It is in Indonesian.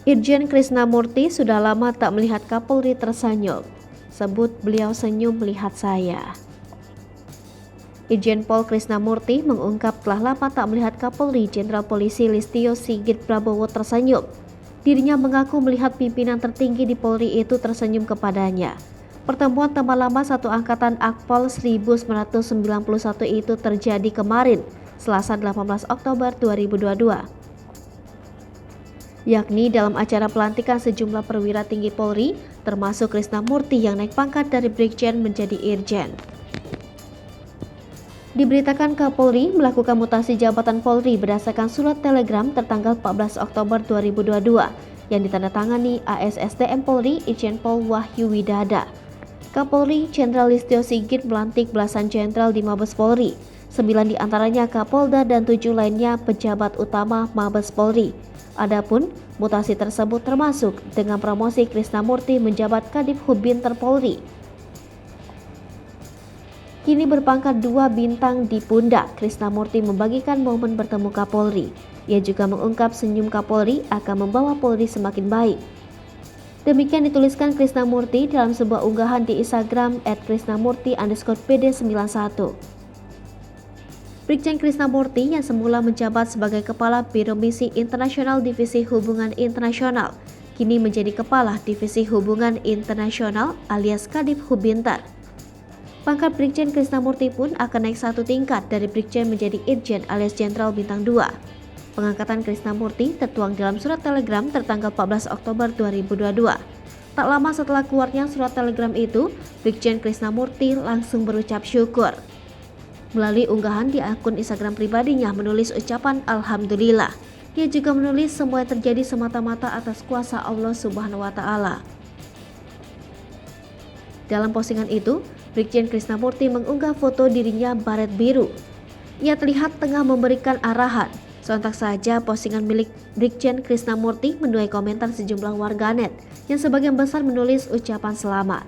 Irjen Krisnamurti sudah lama tak melihat Kapolri tersenyum. Sebut beliau senyum melihat saya. Irjen Pol Krisnamurti mengungkap telah lama tak melihat Kapolri Jenderal Polisi Listio Sigit Prabowo tersenyum. Dirinya mengaku melihat pimpinan tertinggi di Polri itu tersenyum kepadanya. Pertemuan teman lama satu angkatan Akpol 1991 itu terjadi kemarin, Selasa 18 Oktober 2022. Yakni dalam acara pelantikan sejumlah perwira tinggi Polri, termasuk Krisnamurti yang naik pangkat dari Brigjen menjadi Irjen. Diberitakan Kapolri melakukan mutasi jabatan Polri berdasarkan surat telegram tertanggal 14 Oktober 2022 yang ditandatangani ASSDM Polri Irjen Pol Wahyu Widada. Kapolri Jenderal Listio Sigit melantik belasan jenderal di Mabes Polri, 9 diantaranya Kapolda dan 7 lainnya pejabat utama Mabes Polri. Adapun mutasi tersebut termasuk dengan promosi Krisnamurti menjabat Kadif Hubbinter Polri. Kini berpangkat 2 bintang di pundak, Krisnamurti membagikan momen bertemu Kapolri. Ia juga mengungkap senyum Kapolri akan membawa Polri semakin baik. Demikian dituliskan Krisnamurti dalam sebuah unggahan di Instagram @krisnamurti_pd91. Brigjen Krisnamurti yang semula menjabat sebagai Kepala Biro Misi Internasional Divisi Hubungan Internasional, kini menjadi Kepala Divisi Hubungan Internasional alias Kadif Hubbinter. Pangkat Brigjen Krisnamurti pun akan naik satu tingkat dari Brigjen menjadi Irjen alias Jenderal Bintang 2. Pengangkatan Krisnamurti tertuang dalam surat telegram tertanggal 14 Oktober 2022. Tak lama setelah keluarnya surat telegram itu, Brigjen Krisnamurti langsung berucap syukur. Melalui unggahan di akun Instagram pribadinya menulis ucapan Alhamdulillah. Ia juga menulis semua yang terjadi semata-mata atas kuasa Allah Subhanahu wa Ta'ala. Dalam postingan itu, Brigjen Krisnamurti mengunggah foto dirinya baret biru. Ia terlihat tengah memberikan arahan. Sontak saja postingan milik Brigjen Krisnamurti menuai komentar sejumlah warganet yang sebagian besar menulis ucapan selamat.